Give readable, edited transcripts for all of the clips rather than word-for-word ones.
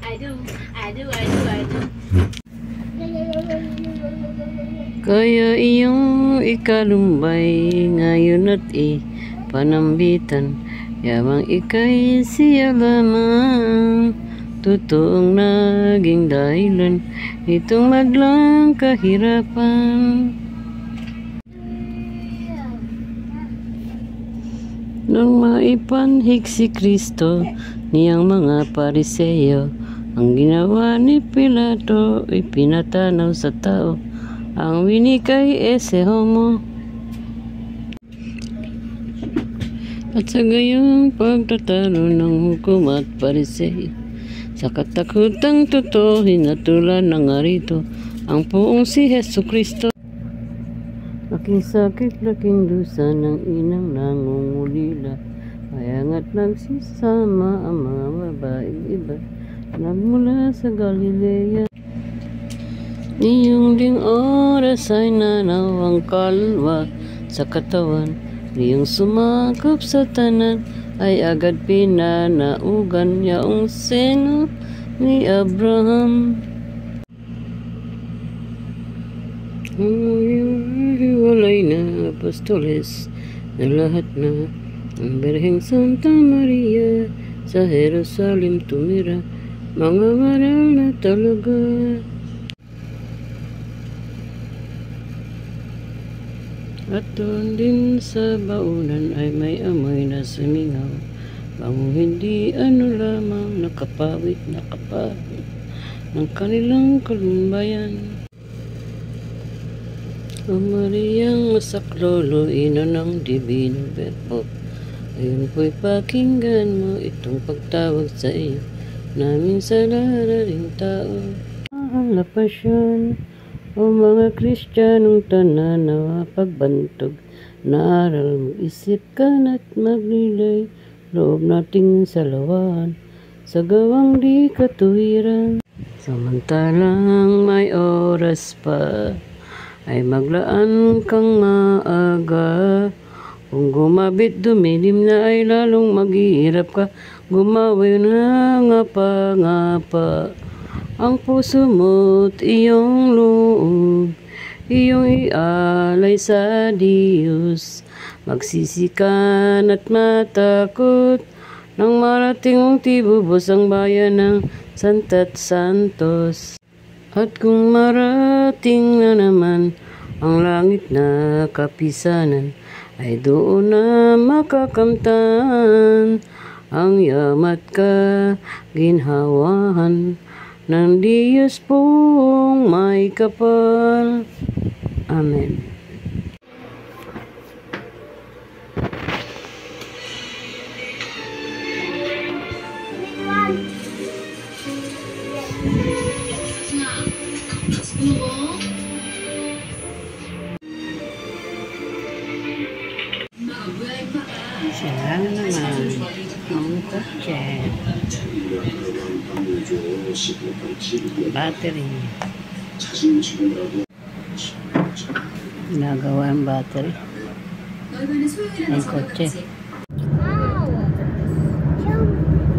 I do, I do, I do, I do. Kaya iyong ikalumbay ngayon at panambitan, yamang ika'y siya lamang, totoong naging dahilan nitong maglang kahirapan. Nang maipanhig si Kristo niyang mga Pariseyo, ang ginawa ni Pilato ay pinatanaw sa tao ang winikay ese homo. At sa gayong pagtatalo ng hukom at Pariseyo, sa katakutang totoo hinatulan ng arito ang poong si Hesu Kristo. Laking sakit, laking dusa ng inang nangungulila, kaya't nagsisama ang mga babaeng iba nagmula sa Galilea. Niyong ding oras ay nanaw ang kalwa sa katawan, niyong sumakop sa tanan ay agad pinanaugan yaong seno ni Abraham. Hiwalay na apostoles na lahat na, ang Birheng Santa Maria sa Jerusalem tumira, mga maral na talaga. At doon din sa baunan ay may amoy na sumingaw, bang hindi lamang nakapawit ng kanilang kalumbayan. O Mariang masaklolo, ina ng Divino Verbo, ayun po'y pakinggan mo itong pagtawag sa iyo namin sa lararing tao. Mahal na pasyon, o mga Kristiyanong tanan, na pagbantog na aral mo, isip ka na't maglilay, loob nating salawan sa gawang di katuwiran. Samantalang may oras pa, ay maglaan kang maaga. Kung gumabit dumilim na ay lalong maghihirap ka, gumawa na ngapa-ngapa ang puso mo't iyong loob, iyong ialay sa Diyos. Magsisikan at matakot nang marating mong tibubos ang bayan ng Santa't Santos. At kung marating na naman ang langit na kapisanan, ay doon na makakamtan ang yamat kaginhawahan ng Diyos pong may kapal. Amen. Sila naman ang kotse, battery, nagawa ang battery ng kotse. Wow!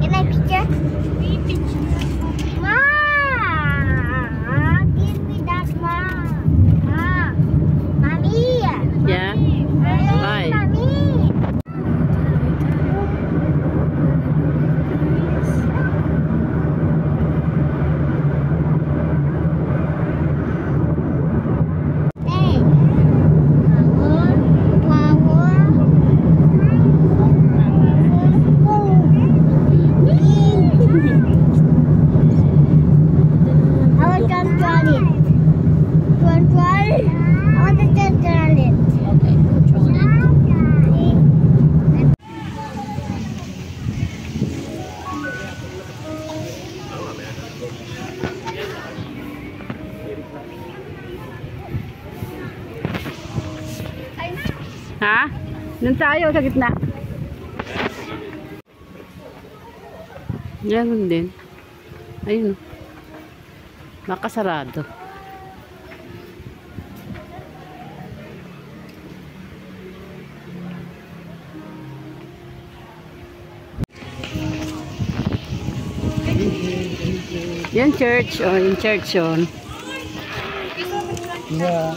Can I picture? Wow! Give me that one. Ah, mommy. Yeah? Why? Mommy. Ha? Doon tayo sa gitna. Yan din. Ayun. Nakasarado. Yung church, oh, yung church yun. Yeah.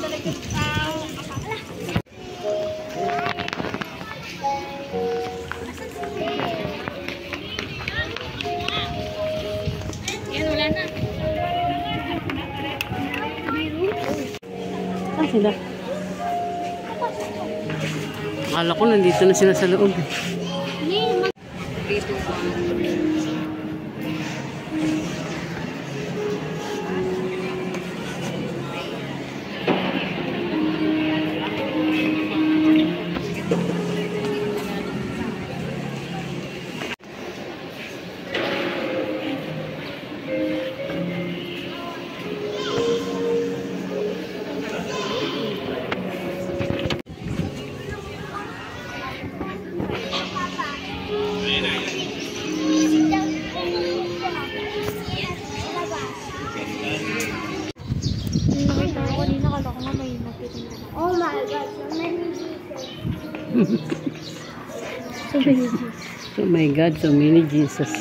Yan, wala na. Saan sila? Akala ko nandito na sila sa loob. Nakita ko kanina, kala ko nga may magtitinda. Oh my God, so many Jesus. So many Jesus. Oh my God, so many Jesus.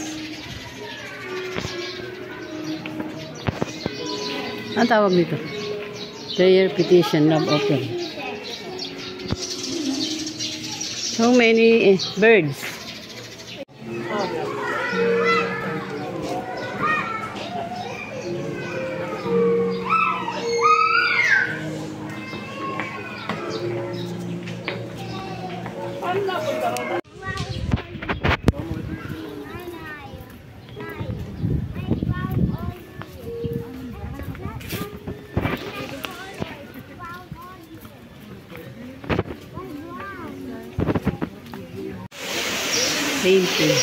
Ang tawag dito? Prayer, petition, love offering. So many birds. Painting.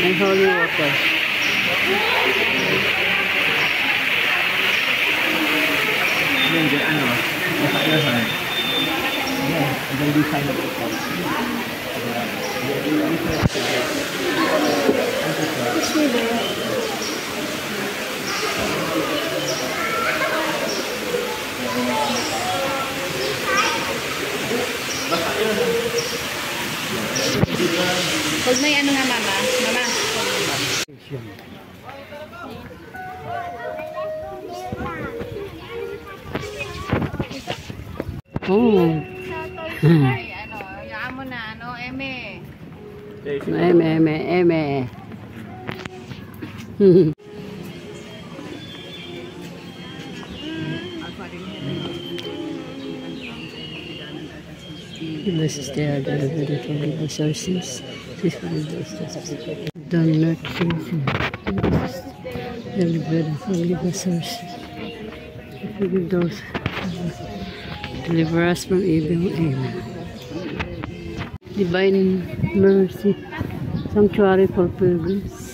And holy water. Hindi, ano? Nasa yeah, ang design of it. Huwag may ano nga, mama. Mama. Oh. Ay, ano, yaan mo na, ano, Eme. Eme. This is the other from the sources. This one is the nurturing. Deliver from the sources. Forgive those. Deliver us from evil. Amen. Divine mercy. Sanctuary for pilgrims.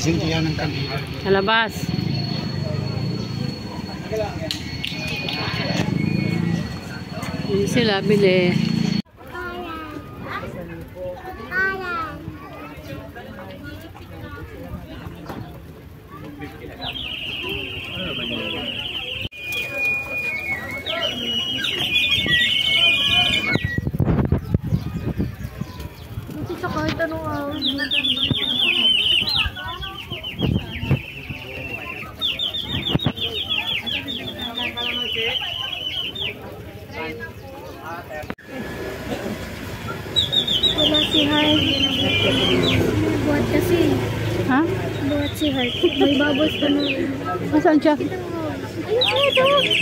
Sintihan ng kanila. Sa labas. Hindi sila bili. Buti sa kahit anong araw. Wala si Heart. Buhat kasi. Ha? Buhat si Heart. May babos pa na. Nasaan siya?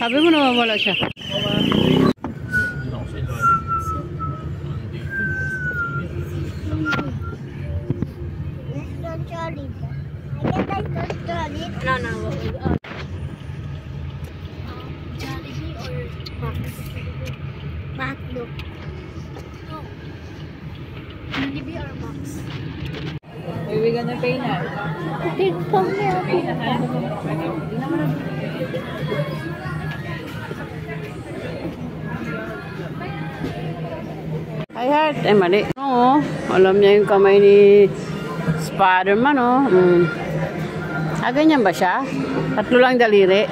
Sabi mo nawawala siya. Don't trolley. I guess I don't trolley. No, no. Jollibee or Mac? McDo. No. Jollibee or Max? We gonna pay na. Big pong meal. Hi, Heart. Ay, mali. Oo. Alam niya yung kamay ni Spider-Man, oh. Ganyan ba siya? 3 lang daliri.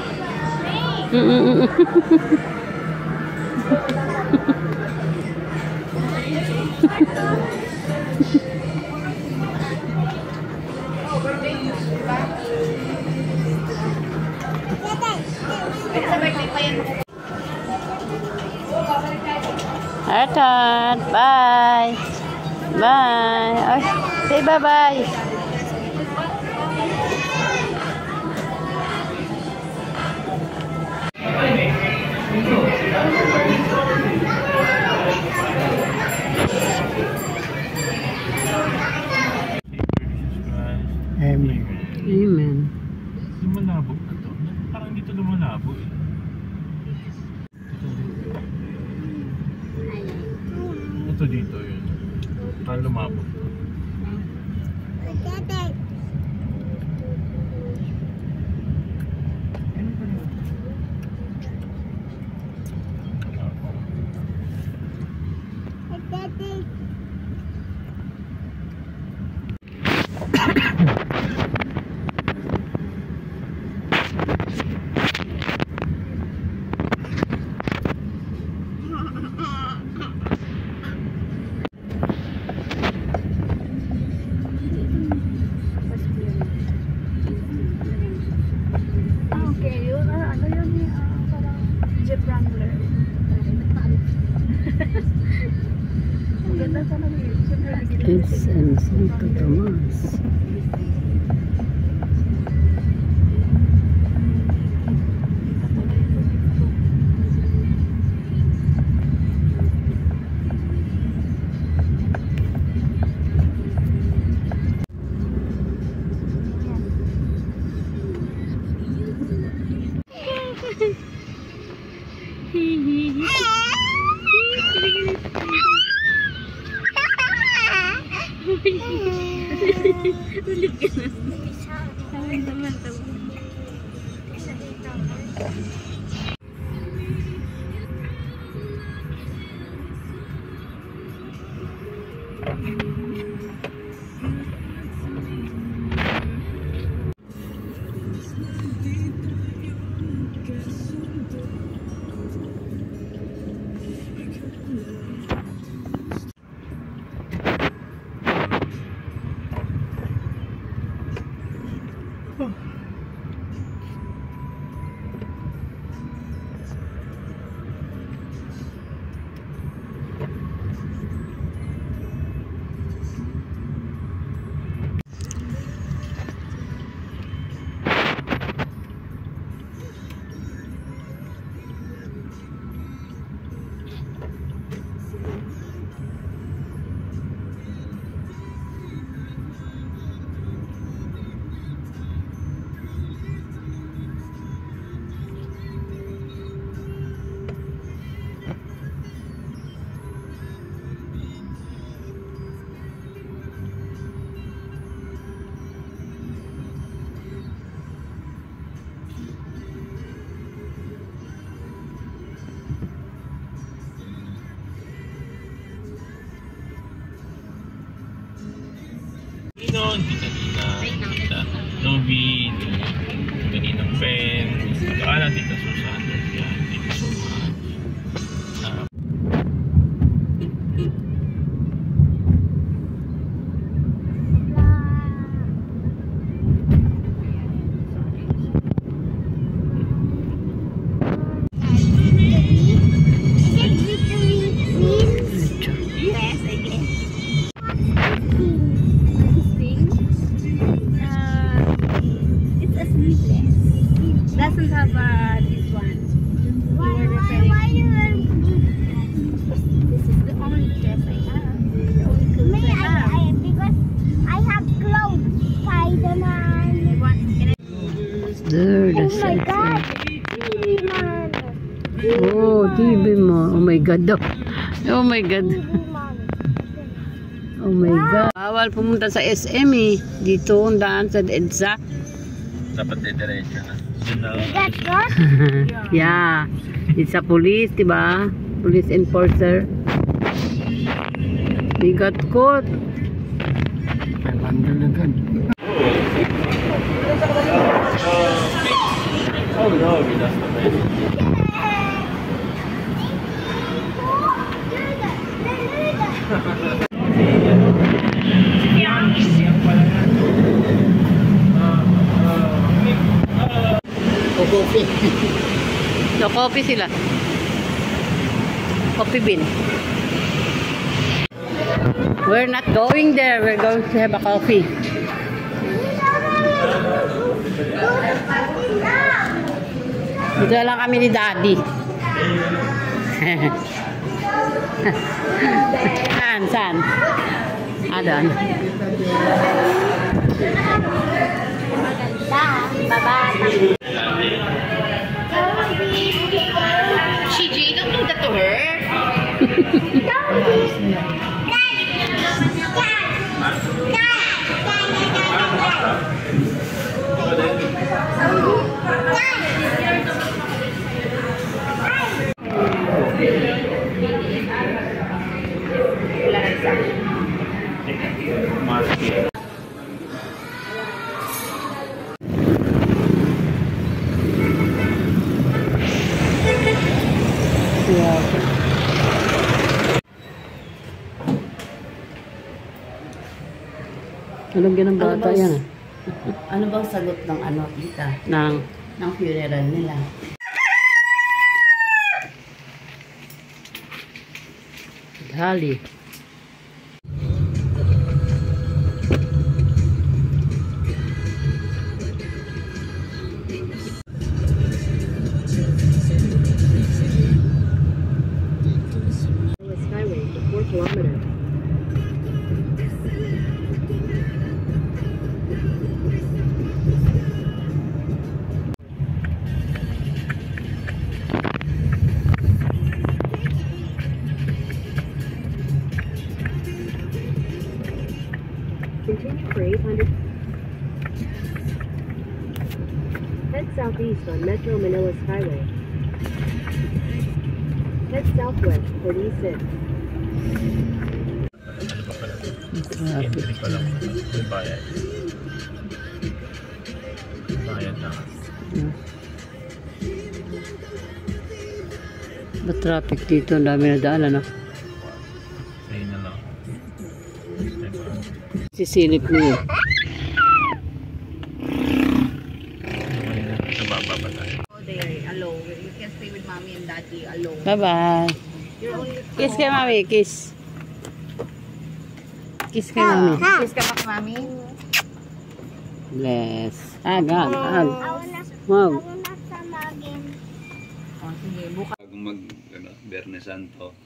Heart, bye. Bye. Ay, say bye-bye. Amen. Amen. Lumalabo na to. Parang dito lumalabo eh. Ito dito yun. Parang lumabo. Okay, yun. Ano yun eh? Parang Jeep Wrangler. Ang ganda talaga yun. Jeep Wrangler. SM Santo Tomas. Tita Novi, Kaninang Pen, Tita Susan, yan, Tita Susan. It's Oh, TV mo. Oh my God daw. Oh my God. Oh my God. Bawal pumunta sa SM eh. Dito ang daan sa EDSA. Dapat diretso na. Yun na. That's what? Yeah. It's a police, diba? Police enforcer. Bigat ko. Bandol na kan. Oh no, that's the best. Coffee. No, coffee sila. Coffee bean. We're not going there. We're going to have a coffee. Dito lang kami ni Daddy. Saan? Doon. She don't do that to her. Anong ganang bata yan? Ano bang sagot ng ano, tita? Nang Ng funeral nila? Hali. Skyway for 4 kilometers. Continue for 800. Head southeast on Metro Manila Skyway. Head southwest for E6. Entry pa lang. May bayad. Bayad na. Ba traffic dito? Ang dami na daan, ano? Ayun na lang. Sisilip niyo. Sa baba pa tayo. Oh, there, alone. You can stay with mommy and daddy alone. Bye-bye. You're only Kiss kay mami, kiss. Kiss kay mami. Kiss ka back, mommy. Bless. Agad, agad. I Wow. wanna samagin. Oh, sige, bukas. Bago mag Biyernes Santo,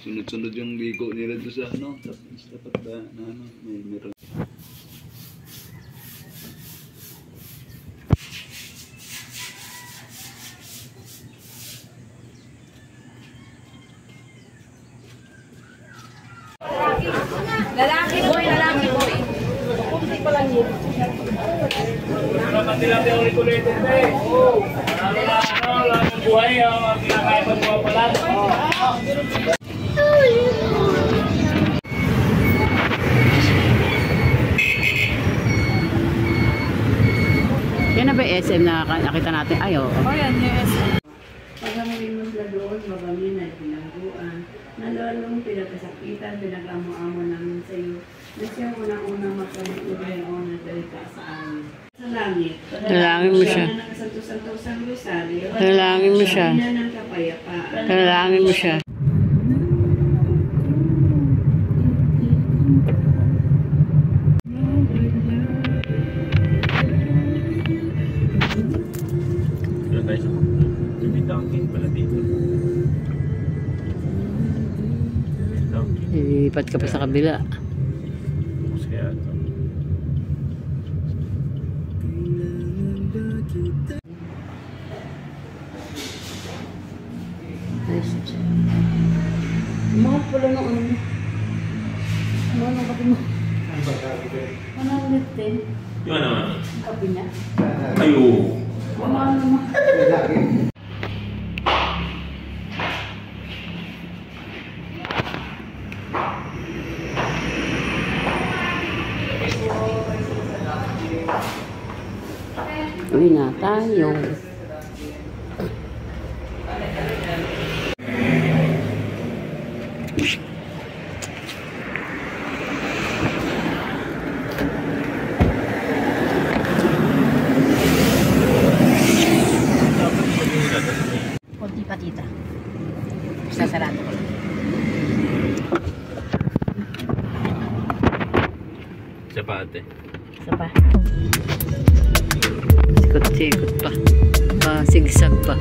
sunod-sunod yung ligo nila doon sa ano, tapos dapat na ano, meron. Lalaki boy, lalaki boy. Yan na ba yung SM na nakita natin? Ay, oo. Oh, yan, yes. Pagkamaling mo sila doon, babami na pinagbuan. Nalalong pinagkasakitan, pinag-amo-amo namin sa iyo. Na siya unang-unang magkalit-ugayon na dalita sa amin. Sa langit. Dalangin mo siya. Na nakasanto-santosang rosaryo. Dalangin mo siya. Ina ng kapayapaan. Dalangin mo siya. Wala tayo sa may Dunkin pala dito. Dunkin. Ilipat ka pa sa kabila. Tapos kaya ito. siya. Mahal pala ng ano. Mahal ng kape mo. 110. Yung ano? Ang kape niya. Ayo. Mahal naman. Uwi na tayo. Kunti pa tita. Sasarado ko lang. Siya pa ate. Isa pa. Sikot-sikot pa. Sigsag pa.